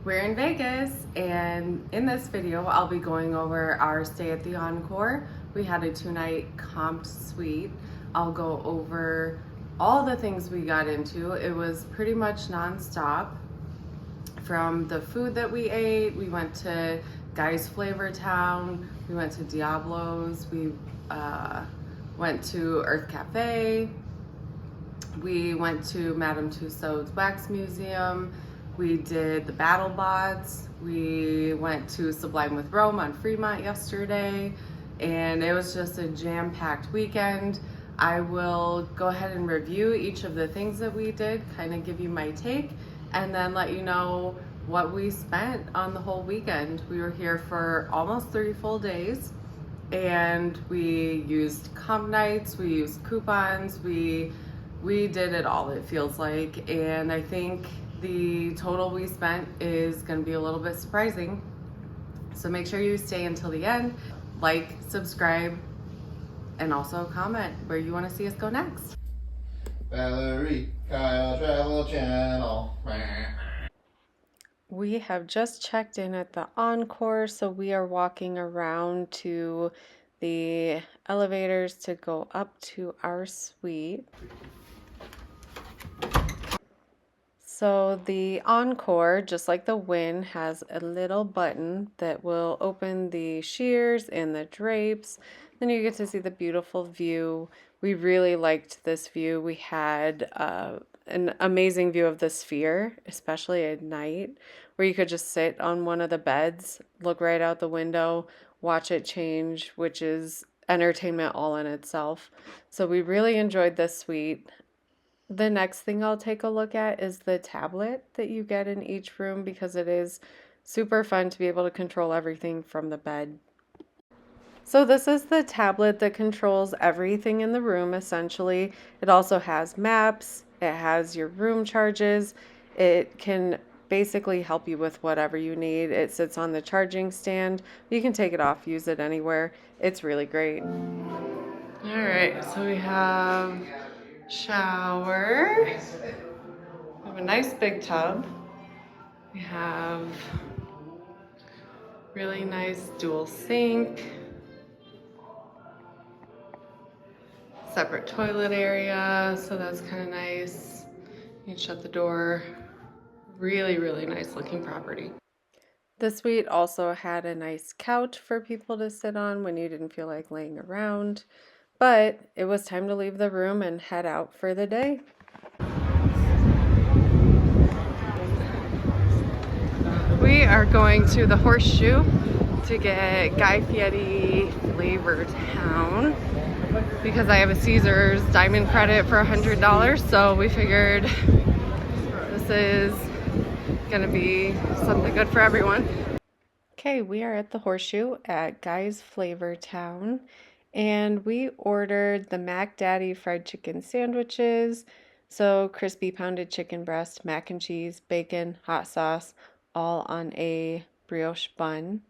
We're in Vegas, and in this video I'll be going over our stay at the Encore. We had a 2-night comp suite. I'll go over all the things we got into. It was pretty much non-stop. From the food that we ate, we went to Guy's Flavor Town, we went to Diablos, we went to Earth Cafe, we went to Madame Tussauds Wax Museum, we did the Battlebots, we went to Sublime with Rome on Fremont yesterday, and it was just a jam-packed weekend. I will go ahead and review each of the things that we did, kind of give you my take, and then let you know what we spent on the whole weekend. We were here for almost 3 full days, and we used comp nights, we used coupons, we did it all, it feels like, and I think the total we spent is going to be a little bit surprising. So make sure you stay until the end, like, subscribe, and also comment where you want to see us go next. Valerie, Kyle Travel Channel. We have just checked in at the Encore, so we are walking around to the elevators to go up to our suite. So the Encore, just like the Wynn, has a little button that will open the sheers and the drapes. Then you get to see the beautiful view. We really liked this view. We had an amazing view of the Sphere, especially at night, where you could just sit on one of the beds, look right out the window, watch it change, which is entertainment all in itself. So we really enjoyed this suite. The next thing I'll take a look at is the tablet that you get in each room, because it is super fun to be able to control everything from the bed. So this is the tablet that controls everything in the room, essentially. It also has maps, it has your room charges, it can basically help you with whatever you need. It sits on the charging stand. You can take it off, use it anywhere. It's really great. All right, so we have shower. We have a nice big tub. We have really nice dual sink. Separate toilet area, so that's kind of nice. You can shut the door. Really, really nice looking property. The suite also had a nice couch for people to sit on when you didn't feel like laying around. But it was time to leave the room and head out for the day. We are going to the Horseshoe to get Guy Fieri Flavor Town because I have a Caesar's diamond credit for $100, so we figured this is gonna be something good for everyone. Okay, we are at the Horseshoe at Guy's Flavor Town, and we ordered the Mac Daddy fried chicken sandwiches. So crispy pounded chicken breast, mac and cheese, bacon, hot sauce, all on a brioche bun.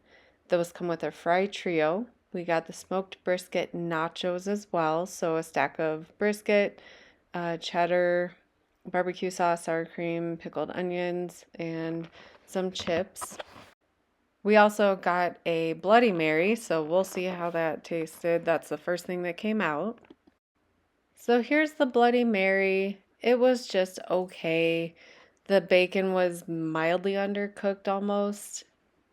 Those come with a fried trio. We got the smoked brisket nachos as well. So a stack of brisket, cheddar, barbecue sauce, sour cream, pickled onions, and some chips. We also got a Bloody Mary, so we'll see how that tasted. That's the first thing that came out. So here's the Bloody Mary. It was just okay. The bacon was mildly undercooked almost.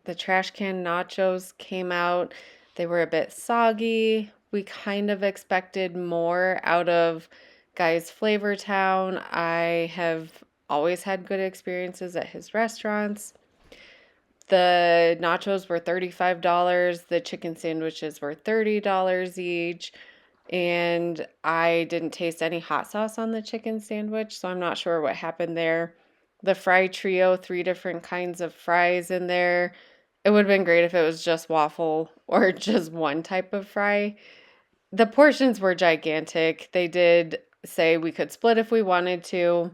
The trash can nachos came out. They were a bit soggy. We kind of expected more out of Guy's Flavor Town. I have always had good experiences at his restaurants. The nachos were $35. The chicken sandwiches were $30 each. And I didn't taste any hot sauce on the chicken sandwich, so I'm not sure what happened there. The fry trio, 3 different kinds of fries in there. It would have been great if it was just waffle or just one type of fry. The portions were gigantic. They did say we could split if we wanted to.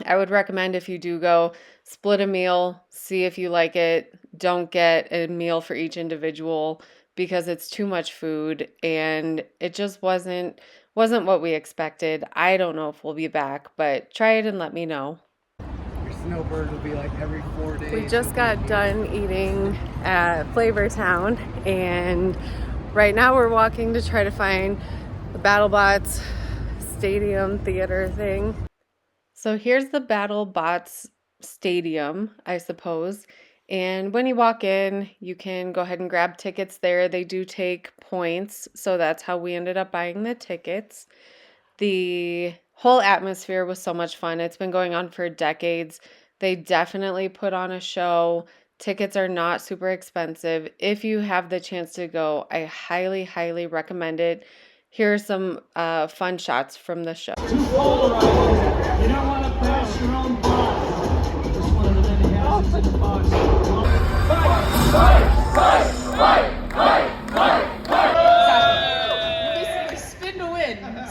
I would recommend, if you do go, split a meal, see if you like it. Don't get a meal for each individual because it's too much food and it just wasn't what we expected. I don't know if we'll be back, but try it and let me know. snowbird will be like every 4 days. We just got done eating at Flavortown, and right now we're walking to try to find the Battlebots Stadium theater thing. So here's the Battlebots Stadium, I suppose. And when you walk in, you can go ahead and grab tickets there. They do take points, so that's how we ended up buying the tickets. The whole atmosphere was so much fun. It's been going on for decades. They definitely put on a show. Tickets are not super expensive. If you have the chance to go, I highly, highly recommend it. Here are some fun shots from the show. You don't want to pass your own box. Just one of the many houses in the box.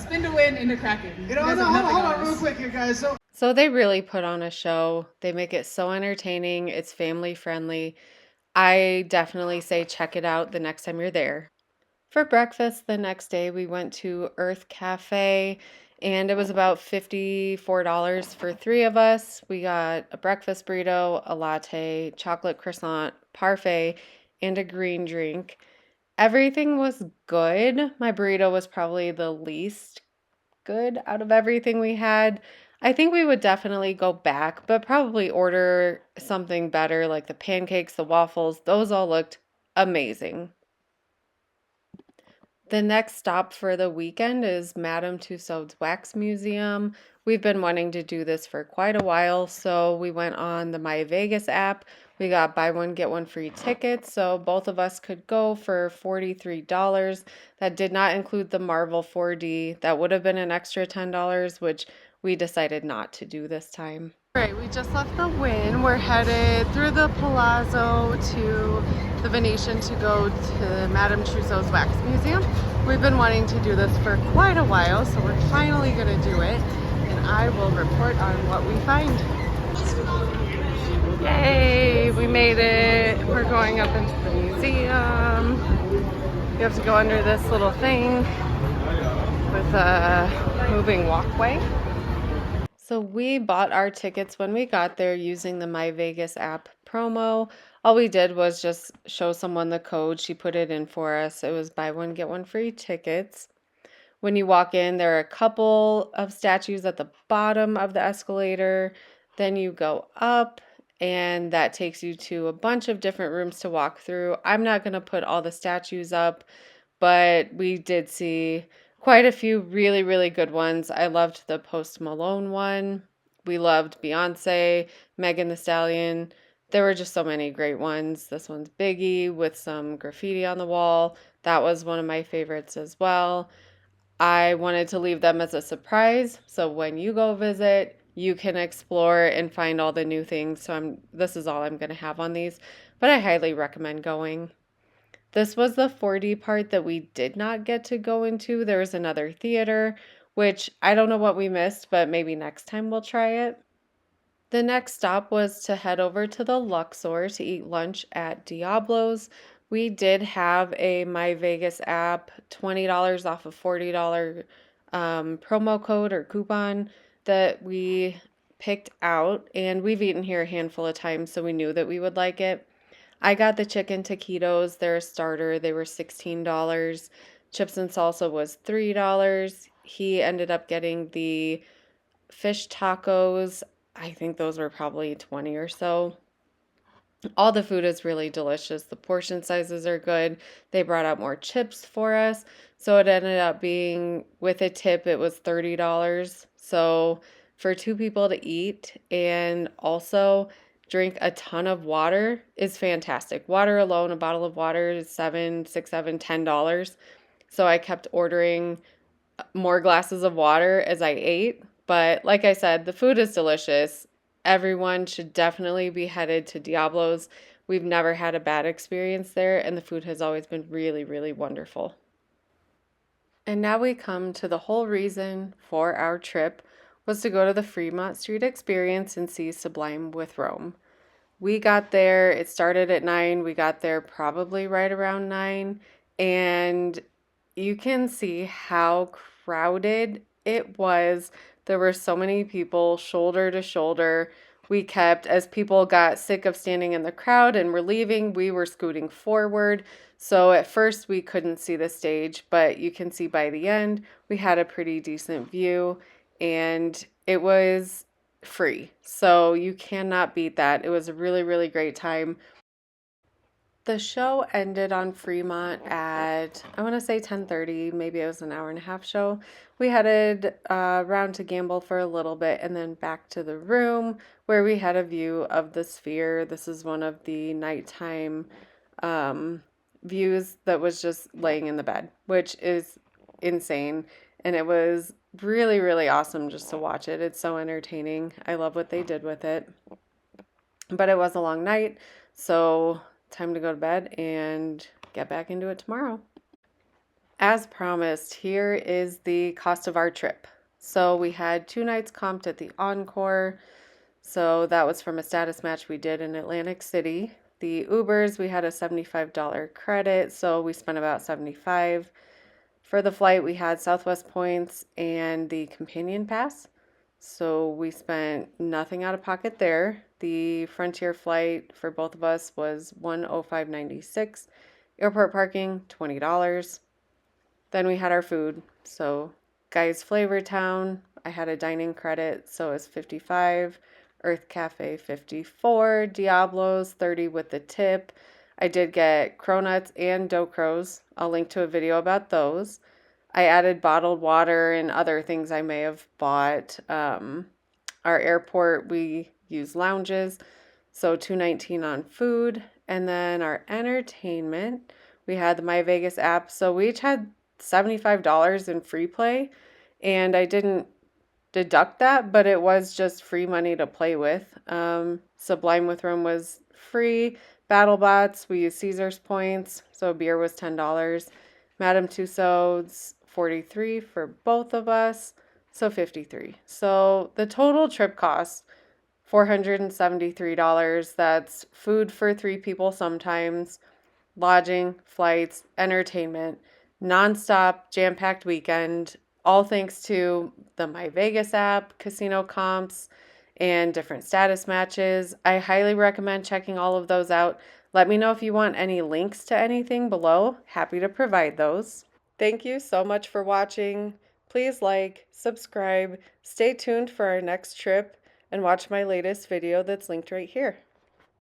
Spin to win into Kraken. You know, hold on real quick here, guys. So they really put on a show. They make it so entertaining. It's family friendly. I definitely say check it out the next time you're there. For breakfast the next day, we went to Earth Cafe, and it was about $54 for 3 of us. We got a breakfast burrito, a latte, chocolate croissant, parfait, and a green drink. Everything was good. My burrito was probably the least good out of everything we had. I think we would definitely go back, but probably order something better like the pancakes, the waffles. Those all looked amazing. The next stop for the weekend is Madame Tussauds Wax Museum. We've been wanting to do this for quite a while, so we went on the My Vegas app. We got buy one, get one free tickets, so both of us could go for $43. That did not include the Marvel 4D. That would have been an extra $10, which we decided not to do this time. All right, we just left the Wynn. We're headed through the Palazzo to the Venetian to go to Madame Tussauds Wax Museum. We've been wanting to do this for quite a while, so we're finally going to do it, and I will report on what we find. Yay, we made it. We're going up into the museum. You have to go under this little thing with a moving walkway. So we bought our tickets when we got there using the My Vegas app promo. All we did was just show someone the code. She put it in for us. It was buy one, get one free tickets. When you walk in, there are a couple of statues at the bottom of the escalator. Then you go up, and that takes you to a bunch of different rooms to walk through. I'm not going to put all the statues up, but we did see quite a few really, really good ones. I loved the Post Malone one. We loved Beyonce, Megan Thee Stallion. There were just so many great ones. This one's Biggie with some graffiti on the wall. That was one of my favorites as well. I wanted to leave them as a surprise, so when you go visit, you can explore and find all the new things. So this is all I'm going to have on these, but I highly recommend going. This was the 4D part that we did not get to go into. There was another theater, which I don't know what we missed, but maybe next time we'll try it. The next stop was to head over to the Luxor to eat lunch at Diablos. We did have a My Vegas app, $20 off a $40 promo code or coupon that we picked out, and we've eaten here a handful of times, so we knew that we would like it. I got the chicken taquitos. They're a starter. They were $16. Chips and salsa was $3. He ended up getting the fish tacos. I think those were probably 20 or so. All the food is really delicious. The portion sizes are good. They brought out more chips for us. So it ended up being, with a tip, it was $30. So for 2 people to eat and also drink a ton of water is fantastic. Water alone, a bottle of water is $10. So I kept ordering more glasses of water as I ate. But like I said, the food is delicious. Everyone should definitely be headed to Diablos. We've never had a bad experience there, and the food has always been really, really wonderful. And now we come to the whole reason for our trip was to go to the Fremont Street Experience and see Sublime with Rome. We got there, it started at 9, we got there probably right around 9, and you can see how crowded it was. There were so many people shoulder to shoulder. we kept, as people got sick of standing in the crowd and were leaving, we were scooting forward. So at first we couldn't see the stage, but you can see by the end, we had a pretty decent view, and it was free. So you cannot beat that. It was a really, really great time. The show ended on Fremont at, I want to say 10:30, maybe it was an hour and a half show. We headed around to Gamble for a little bit and then back to the room where we had a view of the Sphere. This is one of the nighttime views that was just laying in the bed, which is insane. And it was really, really awesome just to watch it. It's so entertaining. I love what they did with it. But it was a long night, so time to go to bed and get back into it tomorrow. As promised, here is the cost of our trip. So we had 2 nights comped at the Encore. So that was from a status match we did in Atlantic City. The Ubers, we had a $75 credit, so we spent about $75. For the flight, we had Southwest points and the companion pass. So we spent nothing out of pocket there. The Frontier flight for both of us was $105.96. Airport parking, $20. Then we had our food. So Guy's Flavor Town, I had a dining credit, so it was $55. Earth Cafe, $54. Diablos, $30 with the tip. I did get cronuts and dough crows. I'll link to a video about those. I added bottled water and other things I may have bought. Our airport, we use lounges, so $219 on food. And then our entertainment, we had the My Vegas app, so we each had $75 in free play, and I didn't deduct that, but it was just free money to play with. Sublime with room was free. Battlebots, we used Caesar's points, so beer was $10. Madame Tussauds, $43 for both of us, so $53. So the total trip cost, $473. That's food for 3 people sometimes, lodging, flights, entertainment, nonstop, jam-packed weekend, all thanks to the My Vegas app, casino comps, and different status matches. I highly recommend checking all of those out. Let me know if you want any links to anything below. Happy to provide those. Thank you so much for watching. Please like, subscribe, stay tuned for our next trip, and watch my latest video that's linked right here.